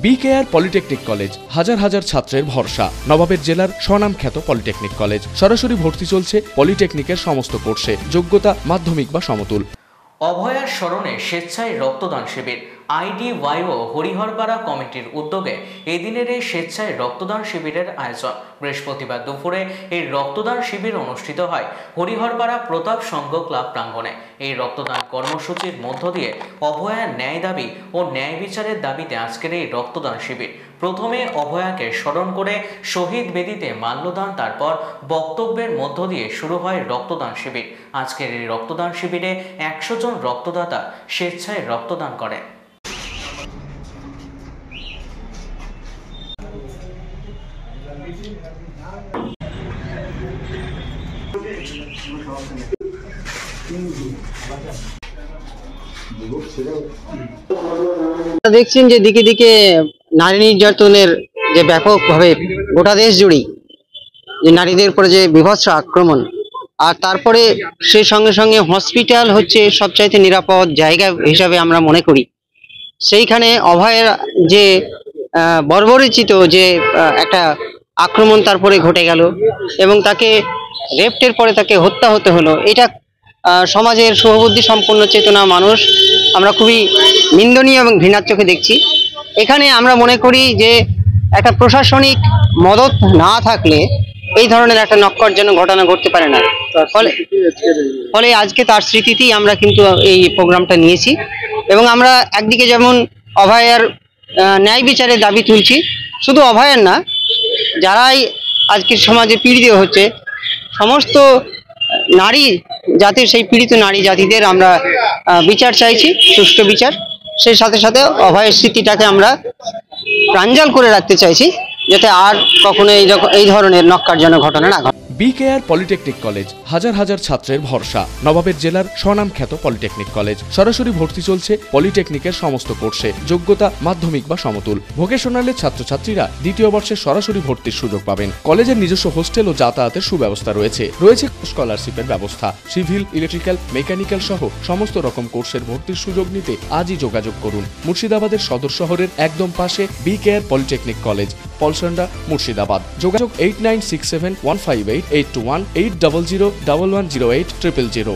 BKR polytechnic college হাজার হাজার ছাত্রের ভরসা। নবাবের জেলার স্বনামখ্যাত পলিটেকনিক কলেজ। সরাসরি ভর্তি চলছে পলিটেকনিকের সমস্ত কোর্সে, যোগ্যতা মাধ্যমিক বা সমতুল। অভয়ার স্মরণে স্বেচ্ছায় রক্তদান শিবির। IDYO হরিহরপাড়া কমিটির উদ্যোগে এদিনের এই স্বেচ্ছায় রক্তদান শিবিরের আয়োজন। বৃহস্পতিবার দুপুরে এই রক্তদান শিবির অনুষ্ঠিত হয় হরিহরপাড়া প্রতাপ সংঘ ক্লাব প্রাঙ্গণে। এই রক্তদান কর্মসূচির মধ্য দিয়ে অভয়ার ন্যায় দাবি ও ন্যায় বিচারের দাবিতে আজকের এই রক্তদান শিবির। প্রথমে অভয়াকে স্মরণ করে শহীদ বেদিতে মাল্যদান, তারপর বক্তব্যের মধ্য দিয়ে শুরু হয় রক্তদান শিবির। আজকের এই রক্তদান শিবিরে 100 জন রক্তদাতা স্বেচ্ছায় রক্তদান করেন। দেখছেন যে দিকে দিকে নারী নির্যাতনের যে ব্যাপকভাবে গোটা দেশ জুড়েই যে নারীদের উপরে যে বীভৎস আক্রমণ, আর তারপরে সেই সঙ্গে সঙ্গে হসপিটাল হচ্ছে সবচাইতে নিরাপদ জায়গা হিসাবে আমরা মনে করি। সেইখানে অভয়ের যে বর্বরচিত যে একটা আক্রমণ তারপরে ঘটে গেল এবং তাকে রেপ্টের পরে তাকে হত্যা হতে হলো, এটা সমাজের শুভবুদ্ধি সম্পন্ন চেতনা মানুষ আমরা খুবই নিন্দনীয় এবং ঘৃণার চোখে দেখছি। এখানে আমরা মনে করি যে একটা প্রশাসনিক মদত না থাকলে এই ধরনের একটা নক্কারজনক ঘটনা ঘটতে পারে না। ফলে আজকে তার স্মৃতিতেই আমরা কিন্তু এই প্রোগ্রামটা নিয়েছি এবং আমরা একদিকে যেমন অভয়ার ন্যায় বিচারের দাবি তুলছি, শুধু অভয়ার না, যারাই আজকের সমাজে পীড়িত হচ্ছে সমস্ত নারী জাতির, সেই পীড়িত নারী জাতিদের আমরা বিচার চাইছি, সুষ্ঠু বিচার। সেই সাথে সাথে অভয়ের স্মৃতিটাকে আমরা প্রাঞ্জল করে রাখতে চাইছি, যাতে আর কখনো এই ধরনের নক্কারজনক ঘটনা না ঘটে। বিকেআর পলিটেকনিক কলেজ হাজার হাজার ছাত্রের ভরসা। নবাবের জেলার স্বনামখ্যাত পলিটেকনিক কলেজ। সরাসরি ভর্তি চলছে পলিটেকনিকের সমস্ত কোর্সে, যোগ্যতা মাধ্যমিক বা সমতুল। ভোকেশনালের ছাত্রছাত্রীরা দ্বিতীয় বর্ষে সরাসরি ভর্তির সুযোগ পাবেন। কলেজের নিজস্ব হোস্টেল ও যাতায়াতের সুব্যবস্থা রয়েছে। স্কলারশিপের ব্যবস্থা। সিভিল, ইলেকট্রিক্যাল, মেকানিক্যাল সহ সমস্ত রকম কোর্সের ভর্তির সুযোগ নিতে আজই যোগাযোগ করুন। মুর্শিদাবাদের সদর শহরের একদম পাশে BKR polytechnic college, Palsanda, Murshidabad. যোগাযোগ 8967158821 8001108 000।